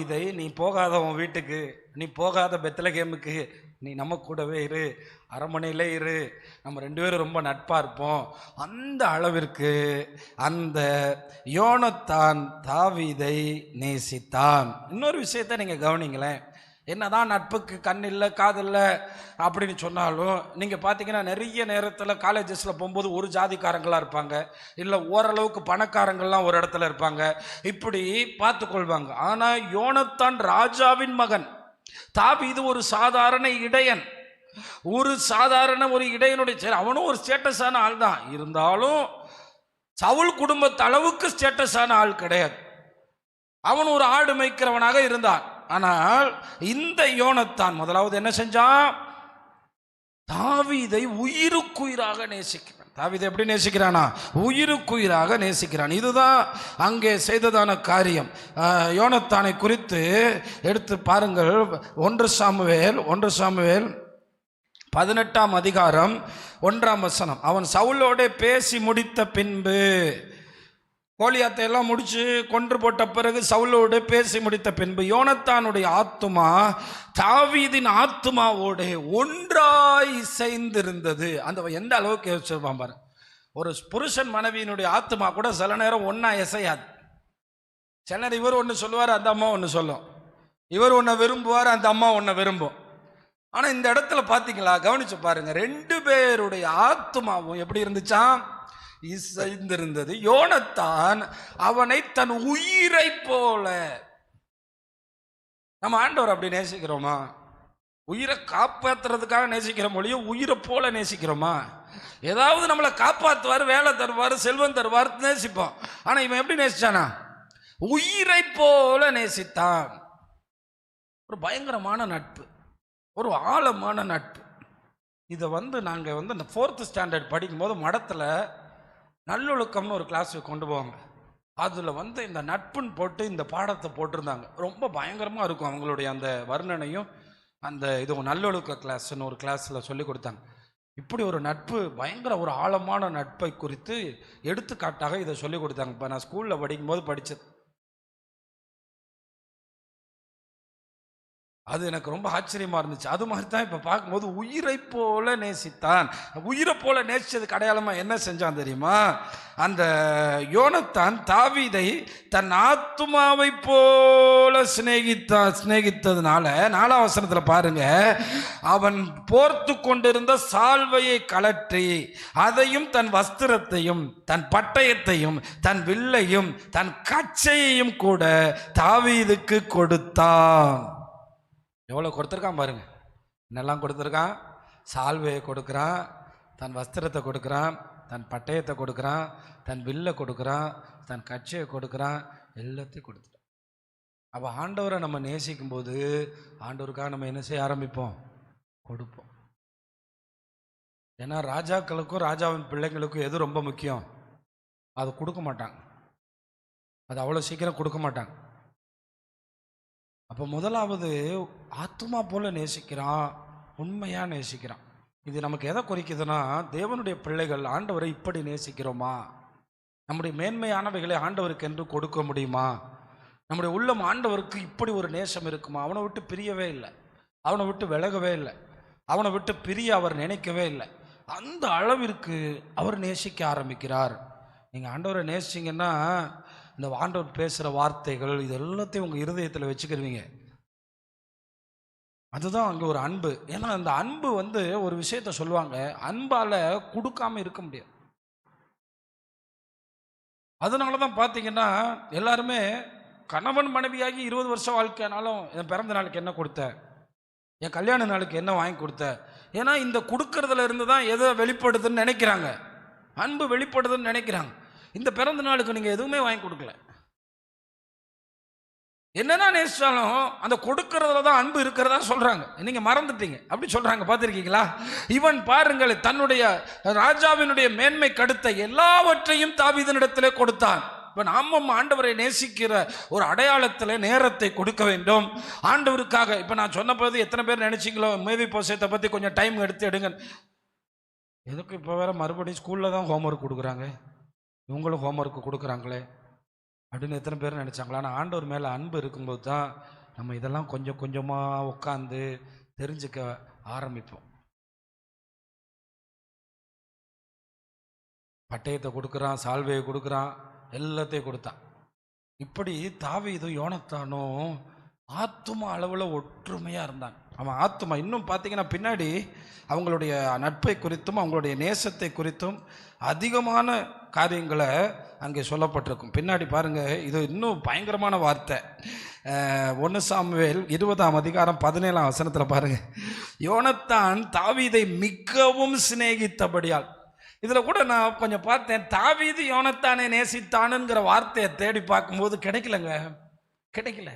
இதை நீ போகாத உன் வீட்டுக்கு, நீ போகாத பெத்லகேமுக்கு, நீ நம்ம கூடவே இரு, அரண்மனையிலே இரு, நம்ம ரெண்டு பேரும் ரொம்ப நட்பா இருப்போம். அந்த அளவிற்கு அந்த யோனத்தான் தாவீதை நேசித்தான். இன்னொரு விஷயத்தை நீங்க கவனிங்களேன். என்னதான் நட்புக்கு கண் இல்லை காது இல்லை அப்படின்னு சொன்னாலும் நீங்கள் பார்த்தீங்கன்னா நிறைய நேரத்தில் காலேஜஸில் போகும்போது ஒரு ஜாதிக்காரங்களாக இருப்பாங்க, இல்லை ஓரளவுக்கு பணக்காரங்கள்லாம் ஒரு இடத்துல இருப்பாங்க, இப்படி பார்த்து கொள்வாங்க. ஆனால் யோனத்தான் ராஜாவின் மகன், தாவீது ஒரு சாதாரண இடையன், ஒரு இடையனுடைய அவனும் ஒரு ஸ்டேட்டஸான ஆள் தான். இருந்தாலும் சவுல் குடும்பத்து அளவுக்கு ஸ்டேட்டஸான ஆள் கிடையாது. அவன் ஒரு ஆடு மேய்க்கிறவனாக இருந்தான். ஆனால் இந்த யோனத்தான் முதலாவது என்ன செஞ்சான்? தாவீதை உயிருக்குயிராக நேசிக்கிறான். தாவீதை எப்படி நேசிக்கிறானா? உயிருக்குயிராக நேசிக்கிறான். இதுதான் அங்கே செய்ததான காரியம். யோனத்தானை குறித்து எடுத்து பாருங்கள். 1 சாமுவேல் 18ஆம் அதிகாரம் 1ஆம் வசனம். அவன் சவுலோட பேசி முடித்த பின்பு, கோலியாத்தை எல்லாம் முடிச்சு கொன்று போட்ட பிறகு சவுலோடு பேசி முடித்த பின்பு, யோனத்தானுடைய ஆத்துமா தாவீதின் ஆத்துமாவோடு ஒன்றாய் இசைந்திருந்தது. அந்த எந்த அளவுக்கு யோசிச்சிருப்பான் பாரு. ஒரு புருஷன் மனைவியினுடைய ஆத்துமா கூட சில நேரம் ஒன்னா இசையாது. சில நேரம் இவர் ஒன்று சொல்லுவார், அந்த அம்மா ஒன்று சொல்லும். இவர் ஒன்றை விரும்புவார், அந்த அம்மா ஒன்றை விரும்பும். ஆனால் இந்த இடத்துல பார்த்தீங்களா, கவனிச்சு பாருங்க, 2 பேருடைய ஆத்துமாவும் எப்படி இருந்துச்சான்? இசைந்திருந்தது. யோனத்தான் அவனை தன் உயிரை போல. நம்ம ஆண்டவர் அப்படி நேசிக்கிறோமா? உயிரை காப்பாற்றுறதுக்காக நேசிக்கிற மொழியும் உயிரை போல நேசிக்கிறோமா? ஏதாவது நம்மளை காப்பாற்றுவார், வேலை தருவார், செல்வம் தருவார், நேசிப்போம். ஆனா இவன் எப்படி நேசிச்சானா? உயிரை போல நேசித்தான். ஒரு பயங்கரமான நட்பு, ஒரு ஆழமான நட்பு. இதை நாங்கள் இந்த 4th ஸ்டாண்டர்ட் படிக்கும்போது மடத்தில் நல்லொழுக்கம்னு ஒரு கிளாஸ் கொண்டு போவாங்க. அதில் இந்த நட்புன்னு போட்டு இந்த பாடத்தை போட்டிருந்தாங்க. ரொம்ப பயங்கரமாக இருக்கும் அவங்களுடைய அந்த வர்ணனையும். அந்த இது நல்லொழுக்க கிளாஸ்ன்னு ஒரு கிளாஸில் சொல்லி கொடுத்தாங்க. இப்படி ஒரு நட்பு, பயங்கர ஒரு ஆழமான நட்பை குறித்து எடுத்துக்காட்டாக இதை சொல்லி கொடுத்தாங்க. இப்போ நான் ஸ்கூலில் படிக்கும்போது படித்தது. அது எனக்கு ரொம்ப ஆச்சரியமா இருந்துச்சு. அது மாதிரி தான் இப்போ பார்க்கும்போது உயிரை போல நேசித்தான். உயிரை போல நேசிச்சதுக்கு அடையாளமா என்ன செஞ்சான் தெரியுமா? அந்த யோனத்தான் தாவீதை தன் ஆத்துமாவை போல சிநேகித்ததுனால 4ஆம் வசனத்தில் பாருங்க, அவன் போர்த்து கொண்டிருந்த சால்வையை கலற்றி அதையும் தன் வஸ்திரத்தையும் தன் பட்டயத்தையும் தன் வில்லையும் தன் கச்சையையும் கூட தாவீதுக்கு கொடுத்தான். எவ்வளோ கொடுத்துருக்கான் பாருங்க. என்னெல்லாம் கொடுத்துருக்கான்? சால்வையை கொடுக்குறான், தன் வஸ்திரத்தை கொடுக்குறான், தன் பட்டயத்தை கொடுக்குறான், தன் வில்லை கொடுக்குறான், தன் கட்சியை கொடுக்குறான், எல்லாத்தையும் கொடுத்துட்டான். அப்போ ஆண்டவரை நம்ம நேசிக்கும் போது ஆண்டவருக்காக நம்ம என்ன செய்ய ஆரம்பிப்போம்? கொடுப்போம். ஏன்னா ராஜாக்களுக்கும் ராஜாவின் பிள்ளைங்களுக்கும் எது ரொம்ப முக்கியம்? அதை கொடுக்க மாட்டாங்க. அது அவ்வளோ சீக்கிரம் கொடுக்க மாட்டாங்க. அப்போ முதலாவது ஆத்துமா போல நேசிக்கிறான், உண்மையாக நேசிக்கிறான். இது நமக்கு எதை குறிக்குதுன்னா, தேவனுடைய பிள்ளைகள் ஆண்டவரை இப்படி நேசிக்கிறோமா? நம்முடைய மேன்மையானவைகளை ஆண்டவருக்கு என்று கொடுக்க முடியுமா? நம்முடைய உள்ளம் ஆண்டவருக்கு இப்படி ஒரு நேசம் இருக்குமா? அவனை விட்டு பிரியவே இல்லை, அவனை விட்டு விலகவே இல்லை, அவனை விட்டு பிரிய அவர் நினைக்கவே இல்லை. அந்த அளவிற்கு அவர் நேசிக்க ஆரம்பிக்கிறார். நீங்கள் ஆண்டவரை நேசிச்சிங்கன்னா இந்த ஆண்டவர் பேசுகிற வார்த்தைகள் இது எல்லாத்தையும் உங்கள் இருதயத்தில் வச்சுக்கிருவீங்க. அதுதான் அங்கே ஒரு அன்பு. ஏன்னா அந்த அன்பு ஒரு விஷயத்த சொல்லுவாங்க, அன்பால் கொடுக்காம இருக்க முடியாது. அதனால தான் பார்த்தீங்கன்னா எல்லாருமே கணவன் மனைவியாகி 20 வருஷம் வாழ்க்கையானாலும் என் பிறந்த நாளுக்கு என்ன கொடுத்த, என் கல்யாண நாளுக்கு என்ன வாங்கி கொடுத்த. ஏன்னா இந்த கொடுக்கறதுல இருந்து தான் எதை வெளிப்படுதுன்னு நினைக்கிறாங்க, அன்பு வெளிப்படுதுன்னு நினைக்கிறாங்க. இந்த பிறந்த நாளுக்கு நீங்கள் எதுவுமே வாங்கி கொடுக்கல. என்னன்னா நேசிச்சாலும் அந்த கொடுக்கறதுல தான் அன்பு இருக்கிறதா சொல்றாங்க. நீங்க மறந்துட்டீங்க அப்படி சொல்றாங்க. பார்த்துருக்கீங்களா? இவன் பாருங்கள், தன்னுடைய ராஜாவினுடைய மேன்மை கடுத்த எல்லாவற்றையும் தாவீதினிடத்திலே கொடுத்தான். இப்போ நாமும் ஆண்டவரை நேசிக்கிற ஒரு அடையாளத்தில் நேரத்தை கொடுக்க வேண்டும் ஆண்டவருக்காக. இப்போ நான் சொன்ன போது எத்தனை பேர் நினைச்சிங்களோ மேவி போசத்தை பற்றி கொஞ்சம் டைம் எடுத்து எடுங்க. எதுக்கு இப்போ வேற மறுபடியும் ஸ்கூலில் தான் ஹோம்ஒர்க் கொடுக்குறாங்க, இவங்களும் ஹோம்ஒர்க் கொடுக்குறாங்களே. அப்படின்னு எத்தனை பேர் நினச்சாங்களா? ஆனால் ஆண்டவர் மேலே அன்பு இருக்கும்போது தான் நம்ம இதெல்லாம் கொஞ்சம் கொஞ்சமாக உட்காந்து தெரிஞ்சுக்க ஆரம்பிப்போம். பட்டயத்தை கொடுக்குறான், சால்வையை கொடுக்குறான், எல்லாத்தையும் கொடுத்தான். இப்படி தாவீதும் யோனத்தானும் ஆத்தும அளவில் ஒற்றுமையாக இருந்தாங்க. அவன் ஆத்துமா இன்னும் பார்த்தீங்கன்னா பின்னாடி அவங்களுடைய நட்பை குறித்தும் அவங்களுடைய நேசத்தை குறித்தும் அதிகமான காரியங்களை அங்கே சொல்லப்பட்டிருக்கும். பின்னாடி பாருங்கள், இது இன்னும் பயங்கரமான வார்த்தை. 1 சாமுவேல் 20ஆம் அதிகாரம் 17ஆம் வசனத்தில் பாருங்கள், யோனத்தான் தாவீதை மிகவும் சிநேகித்தபடியால். இதில் கூட நான் கொஞ்சம் பார்த்தேன், தாவீது யோனத்தானை நேசித்தானுங்கிற வார்த்தையை தேடி பார்க்கும்போது கிடைக்கல.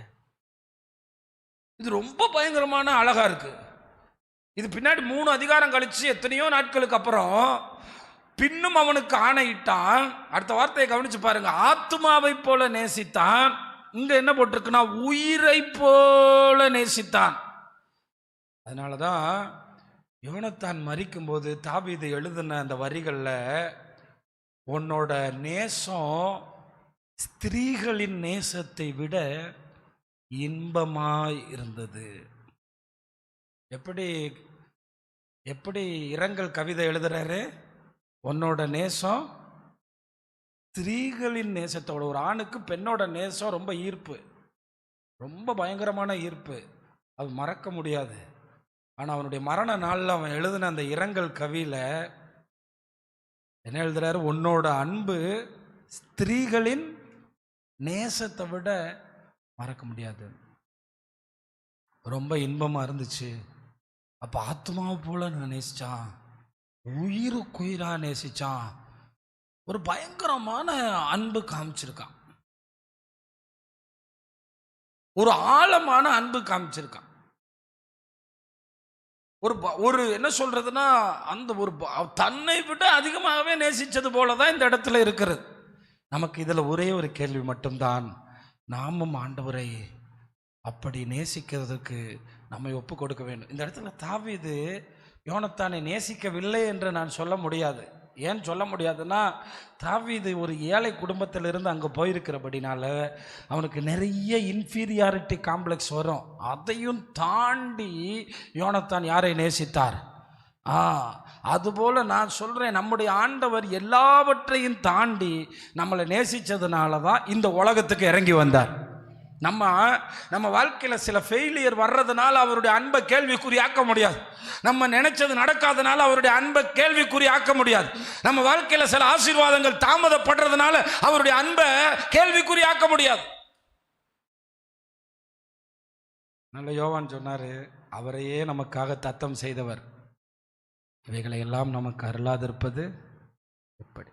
இது ரொம்ப பயங்கரமான அழகா இருக்கு. இது பின்னாடி 3 அதிகாரம் கழிச்சு எத்தனையோ நாட்களுக்கு அப்புறம் பின்னும் அவனுக்கு ஆணையிட்டான். அடுத்த வார்த்தையை கவனிச்சு பாருங்க, ஆத்துமாவை போல நேசித்தான். இங்க என்ன போட்டிருக்குன்னா உயிரை போல நேசித்தான். அதனாலதான் யோனத்தான் மரிக்கும் போது தாவீது எழுதின அந்த வரிகளில் உன்னோட நேசம் ஸ்திரீகளின் நேசத்தை விட இன்பமாய் இருந்தது. எப்படி இரங்கல் கவிதை எழுதுறாரு, உன்னோட நேசம் ஸ்திரீகளின் நேசத்தோட. ஒரு ஆணுக்கு பெண்ணோட நேசம் ரொம்ப ஈர்ப்பு, ரொம்ப பயங்கரமான ஈர்ப்பு, அது மறக்க முடியாது. ஆனால் அவனுடைய மரண நாளில் அவன் எழுதின அந்த இரங்கல் கவியில் என்ன எழுதுறாரு, உன்னோட அன்பு ஸ்திரீகளின் நேசத்தை விட மறக்க முடியாது, ரொம்ப இன்பமாக இருந்துச்சு. அப்போ ஆத்மாவை போல நான் நேசித்தான், உயிருக்குயிராக நேசித்தான், ஒரு பயங்கரமான அன்பு காமிச்சிருக்கான், ஒரு ஆழமான அன்பு காமிச்சிருக்கான். ஒரு என்ன சொல்றதுன்னா, அந்த ஒரு தன்னை விட அதிகமாகவே நேசிச்சது போலதான் இந்த இடத்துல இருக்கிறது. நமக்கு இதுல ஒரே ஒரு கேள்வி மட்டும்தான், நாமும் ஆண்டவரை அப்படி நேசிக்கிறதுக்கு நம்மை ஒப்பு கொடுக்க வேண்டும். இந்த இடத்துல தாவீது யோனத்தானை நேசிக்கவில்லை என்று நான் சொல்ல முடியாது. ஏன் சொல்ல முடியாதுன்னா, தாவீது ஒரு ஏழை குடும்பத்திலிருந்து அங்கே போயிருக்கிறபடினால அவனுக்கு நிறைய இன்ஃபீரியாரிட்டி காம்ப்ளெக்ஸ் வரும். அதையும் தாண்டி யோனத்தான் யாரை நேசித்தார்? அதுபோல் நான் சொல்கிறேன், நம்முடைய ஆண்டவர் எல்லாவற்றையும் தாண்டி நம்மளை நேசித்ததுனால தான் இந்த உலகத்துக்கு இறங்கி வந்தார். நம்ம வாழ்க்கையில் சில ஃபெயிலியர் வர்றதுனால அவருடைய அன்பை கேள்விக்குறியாக்க முடியாது. நம்ம நினைச்சது நடக்காதனால அவருடைய அன்பை கேள்விக்குறியாக்க முடியாது. நம்ம வாழ்க்கையில் சில ஆசீர்வாதங்கள் தாமதப்படுறதுனால அவருடைய அன்பை கேள்விக்குறியாக்க முடியாது. நல்ல யோவான் சொன்னாரு, அவரையே நமக்காக தத்தம் செய்தவர் இவைகளை எல்லாம் நமக்கு அருளாதிருப்பது எப்படி?